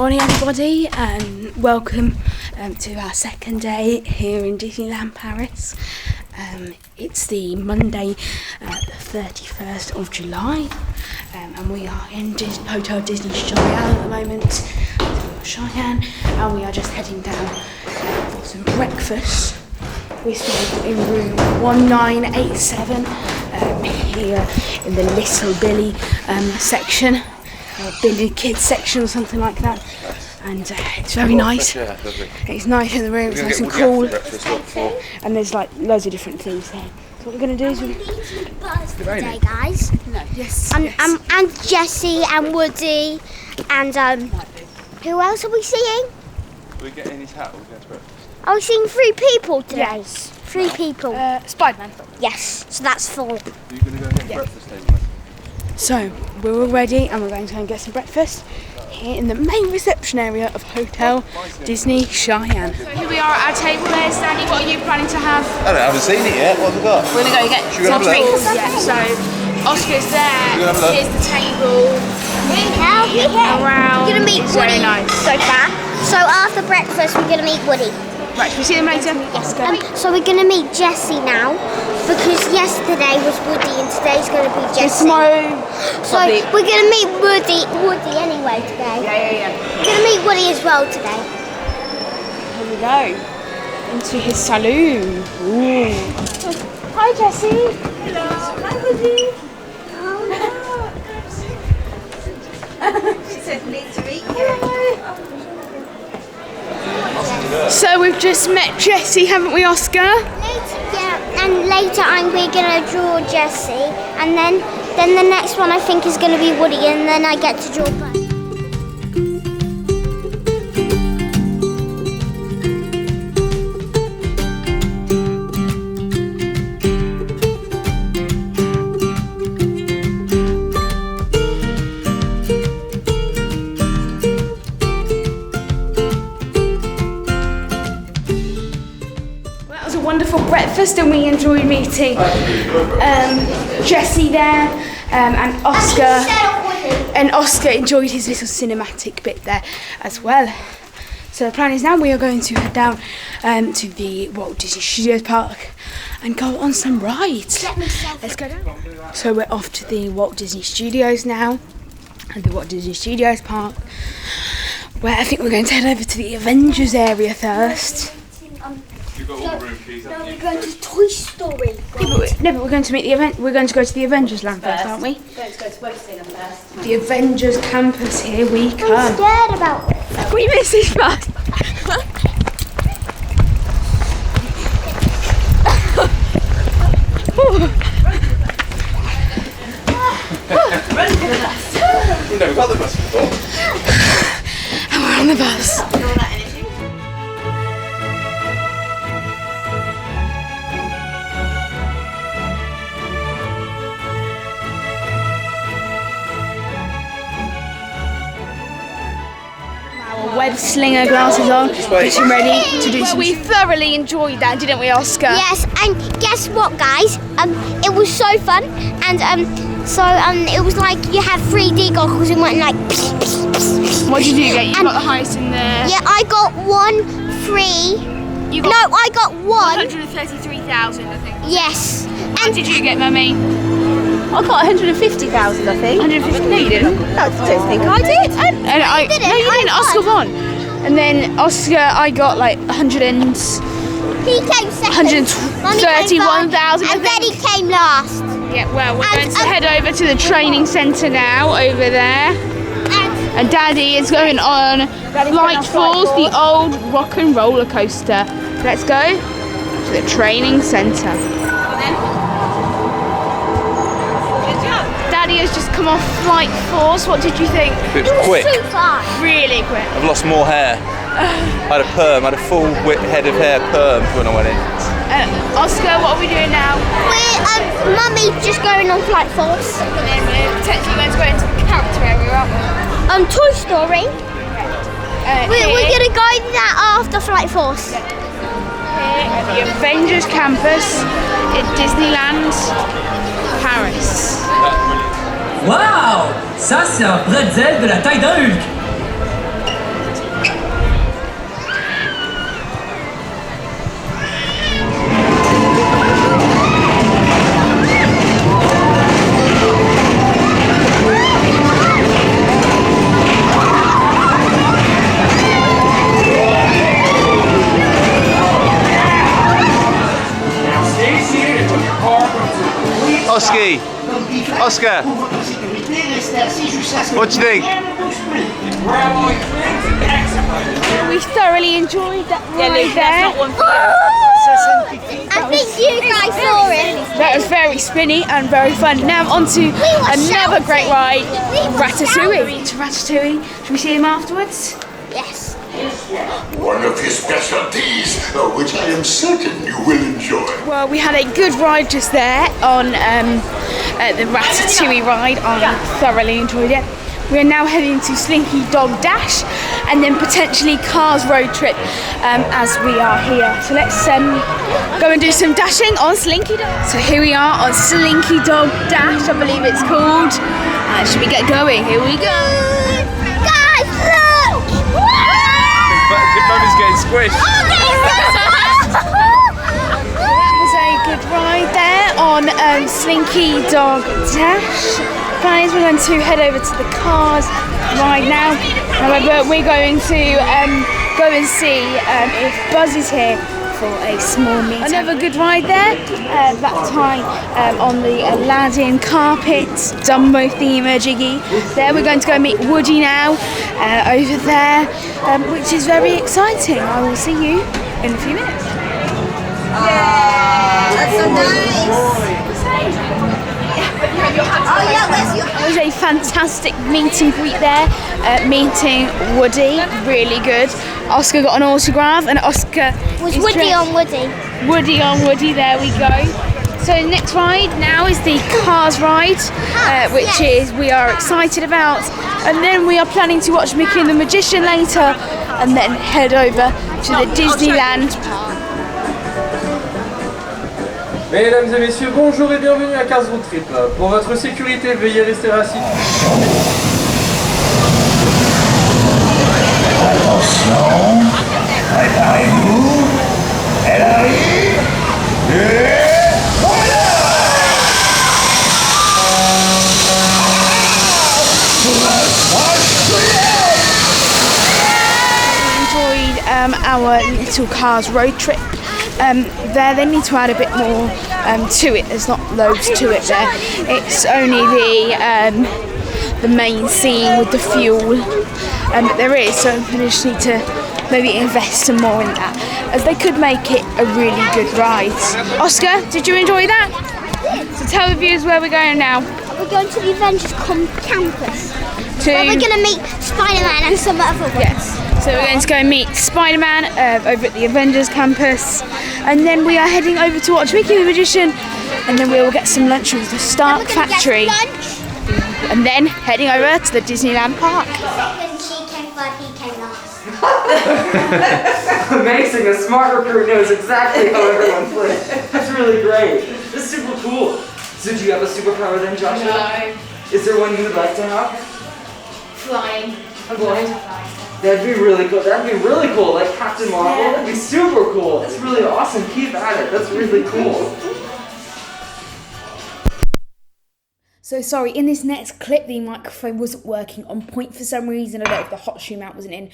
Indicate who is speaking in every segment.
Speaker 1: morning everybody, and welcome to our second day here in Disneyland Paris. It's the Monday, the 31st of July, and we are in Hotel Disney Cheyenne at the moment. Cheyenne, and we are just heading down for some breakfast. We're still in room 1987 here in the Little Billy section. Billy Kids section or something like that, and it's very nice. It's nice in the room, it's nice and cool, and there's like loads of different things there. So what we're going to do is
Speaker 2: birthday, guys.
Speaker 1: No, yes.
Speaker 2: And Jessie and Woody and who else are we seeing?
Speaker 3: Are we getting his hat? Or are we going to breakfast?
Speaker 2: Are we seeing 3 people today?
Speaker 1: Yes.
Speaker 2: 3 people.
Speaker 1: Spider-Man.
Speaker 2: Yes. So that's 4.
Speaker 3: Are you going to go and get breakfast, David?
Speaker 1: So we're all ready, and we're going to go and get some breakfast here in the main reception area of Hotel Disney Cheyenne. So here we are at our table there, Stanley. What are you planning to have?
Speaker 3: I haven't seen it yet. What have we got?
Speaker 1: We're going to go get some drinks. Yeah, so Oscar's there. Here's the table. Around.
Speaker 2: We're going to meet
Speaker 1: it's
Speaker 2: Woody.
Speaker 1: Very nice.
Speaker 2: So far. So after breakfast, we're going to meet Woody.
Speaker 1: Right, shall we see them later? Oscar.
Speaker 2: So we're going to meet Jessie now, because yesterday was Woody and today's going to be Jessie.
Speaker 1: Tomorrow.
Speaker 2: So we're going to meet Woody anyway today.
Speaker 1: Yeah.
Speaker 2: We're going to meet Woody as well today.
Speaker 1: Here we go. Into his saloon. Ooh. Hi, Jessie.
Speaker 2: Hello. Hi, Woody.
Speaker 4: She said, need to meet you.
Speaker 2: So
Speaker 1: we've just met Jessie, haven't we, Oscar?
Speaker 2: And later we're going to draw Jessie, and then the next one I think is going to be Woody, and then I get to draw Buzz.
Speaker 1: Wonderful breakfast, and we enjoyed meeting Jessie there, and Oscar. And Oscar enjoyed his little cinematic bit there as well. So the plan is now we are going to head down to the Walt Disney Studios Park and go on some rides. Let's go down. So we're off to the Walt Disney Studios now, and the Walt Disney Studios Park, where I think we're going to head over to the Avengers area first.
Speaker 3: You've got all the room keys, haven't you?
Speaker 2: We're going to Toy Story.
Speaker 1: No, but we're going to meet the event. We're going to go to the Avengers land first, aren't we?
Speaker 4: We're going to go to Disneyland first.
Speaker 1: The Avengers Campus, here we come.
Speaker 2: I'm scared about this.
Speaker 1: We missed this bus.
Speaker 3: We've never got the bus before.
Speaker 1: And we're on the bus.
Speaker 4: All that energy.
Speaker 1: Web slinger glasses on, getting ready to do some. We thoroughly enjoyed that, didn't we, Oscar?
Speaker 2: Yes, and guess what, guys? It was so fun, and it was like you had 3D goggles and went like.
Speaker 1: What did you get? You got the highest in there.
Speaker 2: Yeah, I got 1 free.
Speaker 1: You got
Speaker 2: No, I got 1.
Speaker 1: 133,000, I think.
Speaker 2: Yes.
Speaker 1: What did you get, Mummy?
Speaker 4: I got 150,000, I think.
Speaker 1: 150. No, you didn't.
Speaker 4: I don't think I did.
Speaker 1: And I
Speaker 2: didn't.
Speaker 1: No, you
Speaker 2: I
Speaker 1: didn't. Oscar won. And then Oscar, I got like 100 and.
Speaker 2: He came second.
Speaker 1: 131,000.
Speaker 2: And then he came last.
Speaker 1: Yeah, well, we're going to head over to the training centre now, over there. And Daddy is going on Flight Force, the old rock and roller coaster. Let's go to the training centre. Daddy has just come off Flight Force. What did you think?
Speaker 3: It was quick.
Speaker 2: Too fast.
Speaker 1: Really quick.
Speaker 3: I've lost more hair. I had a perm. I had a full head of hair perm when I went in.
Speaker 1: Oscar, what are we doing now?
Speaker 2: We're Mummy's just going on Flight Force.
Speaker 1: And then we're potentially going to go into the character area, aren't we?
Speaker 2: Toy Story. We're gonna go that after Flight Force.
Speaker 1: Here at the Avengers Campus in Disneyland Paris.
Speaker 5: Waouh! Ça, c'est un pretzel de la taille d'un Hulk!
Speaker 3: ski. Oscar, what do you think?
Speaker 1: We thoroughly enjoyed that ride there.
Speaker 2: I think you guys saw it.
Speaker 1: That was very spinny and very fun. Now on to another great ride, Ratatouille. To Ratatouille. Should we see him afterwards?
Speaker 2: Yes.
Speaker 5: One of his specialties, which I am certain you will enjoy.
Speaker 1: Well, we had a good ride just there on the Ratatouille ride. I thoroughly enjoyed it. We are now heading to Slinky Dog Dash and then potentially Cars Road Trip as we are here. So let's go and do some dashing on Slinky Dog. So here we are on Slinky Dog Dash, I believe it's called. Should we get going? Here we go.
Speaker 2: Guys, look!
Speaker 3: Mummy's getting squished.
Speaker 1: That was a good ride there on Slinky Dog Dash. Guys, we're going to head over to the Cars ride now. However, we're going to go and see if Buzz is here for a small meet. Another good ride there. That time on the Aladdin carpet, Dumbo thingamajiggy. There we're going to go meet Woody now over there, which is very exciting. I will see you in a few minutes.
Speaker 4: That's so nice. Oh yeah, where's your
Speaker 1: It was a fantastic meet and greet there, meeting Woody, really good. Oscar got an autograph and Oscar
Speaker 2: Was
Speaker 1: is
Speaker 2: Woody
Speaker 1: dressed-
Speaker 2: on Woody?
Speaker 1: Woody on Woody, there we go. So the next ride now is the Cars ride, which is we are excited about. And then we are planning to watch Mickey and the Magician later and then head over to the Disneyland Park.
Speaker 6: Mesdames et messieurs, bonjour et bienvenue à Cars Road Trip. Pour votre sécurité, veuillez rester assis.
Speaker 5: Attention, préparez-vous, elle arrive, et voilà!
Speaker 1: Enjoyed our little Cars road trip. There they need to add a bit more to it. There's not loads to it there. It's only the main scene with the fuel, but there is, so they just need to maybe invest some more in that, as they could make it a really good ride. Oscar, did you enjoy that? So tell the viewers where we're going now.
Speaker 2: We're going to the Avengers Campus.
Speaker 1: To
Speaker 2: Where we're going to meet Spider-Man and some other ones.
Speaker 1: Yes. So we're going to go and meet Spider-Man over at the Avengers Campus, and then we are heading over to watch Mickey the Magician, and then we will get some lunch with the Stark
Speaker 2: We're gonna get
Speaker 1: Factory,
Speaker 2: lunch.
Speaker 1: and then heading over to the Disneyland Park.
Speaker 2: When she came first, he came last.
Speaker 6: Amazing, a smart recruit knows exactly how everyone plays. That's really great. That's super cool. So do you have a superpower then, Joshua?
Speaker 1: No.
Speaker 6: Is there one you would like to have?
Speaker 1: Flying.
Speaker 6: Flying? That'd be really cool. That'd be really cool, like Captain Marvel.
Speaker 1: Yeah.
Speaker 6: That'd be super cool. That's really awesome. Keep at it. That's really cool.
Speaker 1: So sorry, in this next clip the microphone wasn't working on point for some reason. I don't know if the hot shoe mount wasn't in.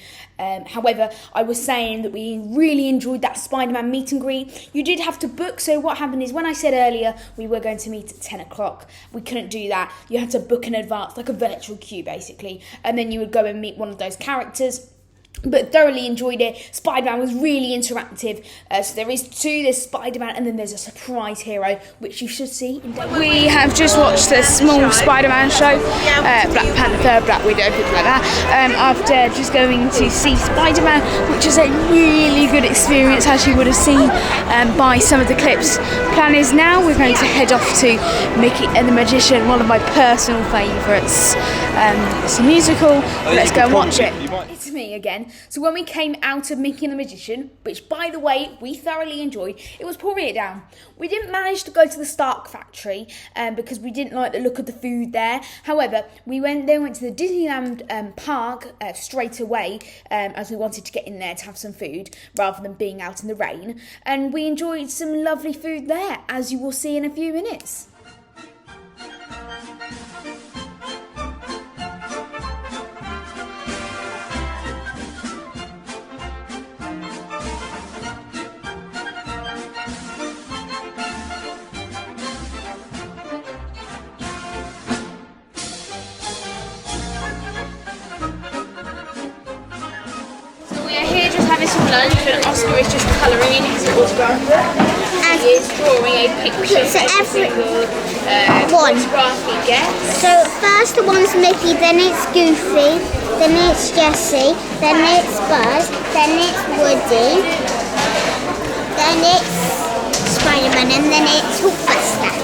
Speaker 1: However, I was saying that we really enjoyed that Spider-Man meet and greet. You did have to book, so what happened is when I said earlier we were going to meet at 10 o'clock, we couldn't do that. You had to book in advance, like a virtual queue basically, and then you would go and meet one of those characters. But thoroughly enjoyed it. Spider-Man was really interactive. So there is two, there's Spider-Man and then there's a surprise hero, which you should see. We have just watched the small Spider-Man show, Black Panther, Black Widow, people like that, after just going to see Spider-Man, which is a really good experience, as you would have seen by some of the clips. Plan is now we're going to head off to Mickey and the Magician, one of my personal favourites. It's a musical. Let's go and watch it. It's me again. So when we came out of Mickey and the Magician, which by the way we thoroughly enjoyed, it was pouring it down. We didn't manage to go to the Stark Factory because we didn't like the look of the food there. However, we went to the Disneyland Park straight away as we wanted to get in there to have some food rather than being out in the rain. And we enjoyed some lovely food there, as you will see in a few minutes. having some lunch and Oscar is just colouring in his autograph book. And he is drawing a picture
Speaker 2: So
Speaker 1: of every
Speaker 2: one.
Speaker 1: autograph he gets.
Speaker 2: So first the one's Mickey, then it's Goofy, then it's Jessie, then it's Buzz, then it's Woody, then it's Spider-Man, and then it's Hulkbuster,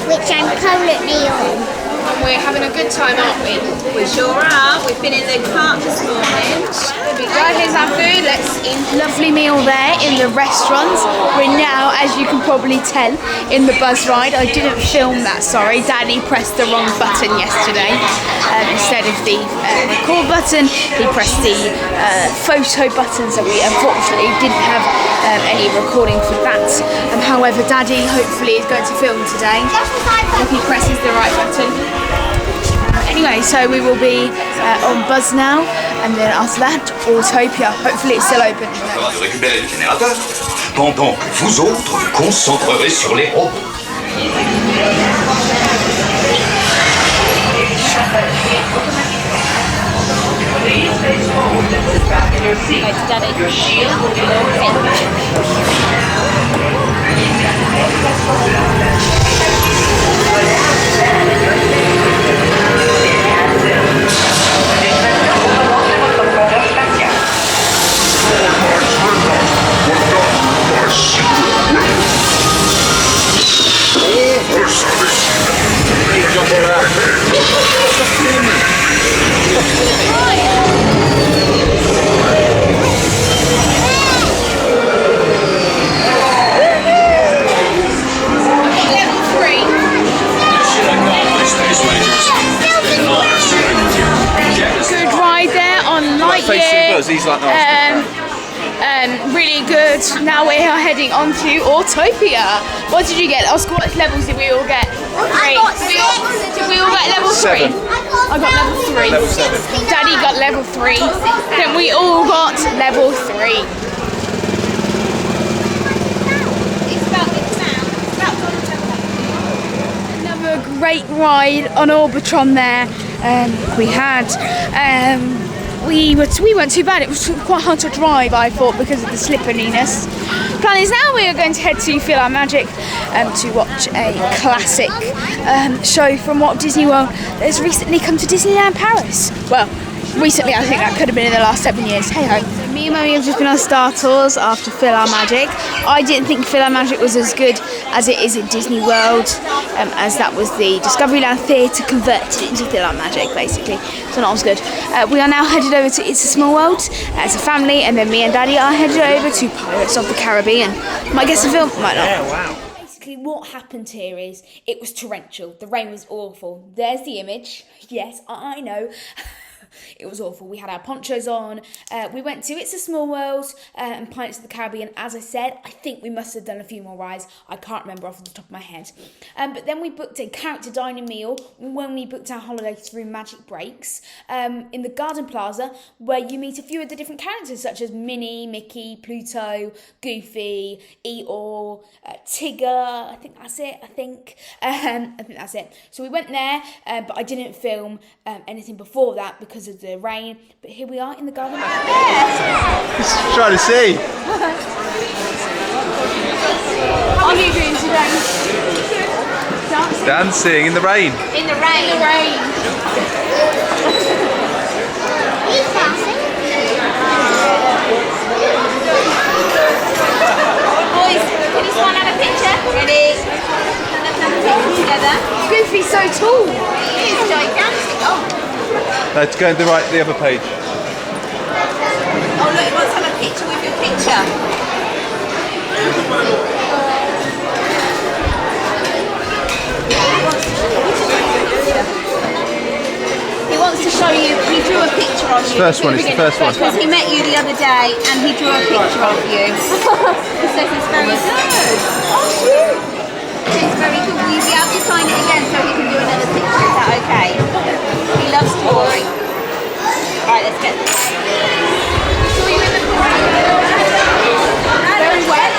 Speaker 2: which I'm currently on.
Speaker 1: And we're having a good time, aren't we?
Speaker 4: We sure are. We've been in the park this morning.
Speaker 1: Right, here's our food. Let's eat. Lovely meal there in the restaurant. We're now, as you can probably tell, in the bus ride. I didn't film that, sorry. Daddy pressed the wrong button yesterday. Instead of the record button, he pressed the photo button, so we unfortunately didn't have any recording for that. However, Daddy hopefully is going to film today if he presses the right button. Anyway, so we will be on Buzz now, and then after that, Autopia. Hopefully it's still open.
Speaker 5: De récupérer le générateur, pendant que vous autres vous concentrerez sur les robots.
Speaker 3: He's like
Speaker 1: really good. Now we are heading on to Autopia. What did you get? Oscar, what levels did we all get?
Speaker 2: I got
Speaker 1: Did we all get level 3?
Speaker 3: 7.
Speaker 1: I got level 3.
Speaker 3: Level 7.
Speaker 1: Daddy got level 3. Then we all got level 3. Another great ride on Orbitron there. We had. We weren't too bad. It was quite hard to drive, I thought, because of the slipperiness. Plan is now we are going to head to Feel Our Magic to watch a classic show from Walt Disney World that has recently come to Disneyland Paris. Well, recently, I think that could have been in the last 7 years. Hey ho. Me and Mummy have just been on Star Tours after Feel Our Magic. I didn't think Feel Our Magic was as good as it is at Disney World, as that was the Discoveryland Theatre converted into Feel Our Magic, basically. So not as good. We are now headed over to It's a Small World as a family, and then me and Daddy are headed over to Pirates of the Caribbean. Might get some film, might not.
Speaker 3: Yeah, wow.
Speaker 1: Basically what happened here is it was torrential. The rain was awful. There's the image. Yes, I know. It was awful. We had our ponchos on. We went to It's a Small World and Pirates of the Caribbean. As I said, I think we must have done a few more rides. I can't remember off the top of my head. But then we booked a character dining meal when we booked our holiday through Magic Breaks in the Garden Plaza, where you meet a few of the different characters such as Minnie, Mickey, Pluto, Goofy, Eeyore, Tigger. I think that's it. I think that's it. So we went there, but I didn't film anything before that because of the rain, but here we are in the garden.
Speaker 3: Just trying to see.
Speaker 1: What are you doing today?
Speaker 3: Dancing in the rain.
Speaker 1: In the rain. In the rain.
Speaker 2: He's dancing.
Speaker 4: Boys, can you smile and have a picture? Ready? Let's have a picture together.
Speaker 1: Goofy's so tall.
Speaker 4: He is gigantic. Oh.
Speaker 3: No, to go to the other page.
Speaker 4: Oh look, he wants to have a picture with your picture. He wants to show you, he drew a picture of you.
Speaker 3: First one, it's the first one.
Speaker 4: Because he met you the other day and he drew a picture of you. He says it's very good. Oh cute. It's very good. Will you be able to sign it again so he can do another picture? Is that okay? He loves drawing. Alright, let's get this. Saw you in the very wet.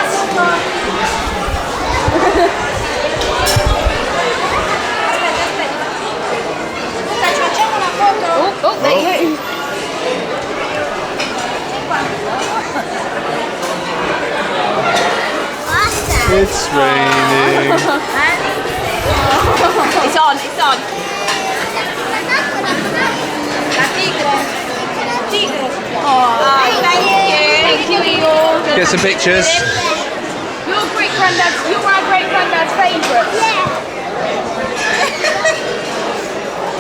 Speaker 1: Oh, there you go.
Speaker 3: It's raining.
Speaker 4: It's on, it's on. Oh, thank you. Thank you all.
Speaker 3: Get some pictures.
Speaker 4: You're our great granddad's favourite.
Speaker 2: Yeah.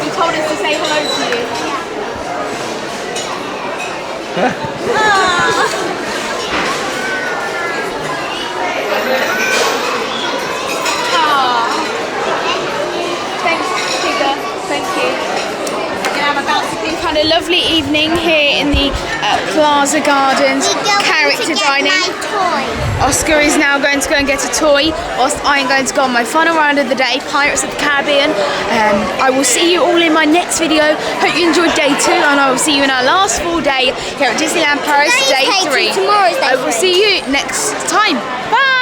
Speaker 4: He told us to say hello to you. Thanks, Tigger. Thank you.
Speaker 1: We've had a lovely evening here in the Plaza Gardens Character Dining. Oscar is now going to go and get a toy, whilst I am going to go on my final round of the day, Pirates of the Caribbean. I will see you all in my next video. Hope you enjoyed day 2, and I will see you in our last full day here at Disneyland Paris, day 3.
Speaker 2: Tomorrow's day 3.
Speaker 1: I will see you next time. Bye!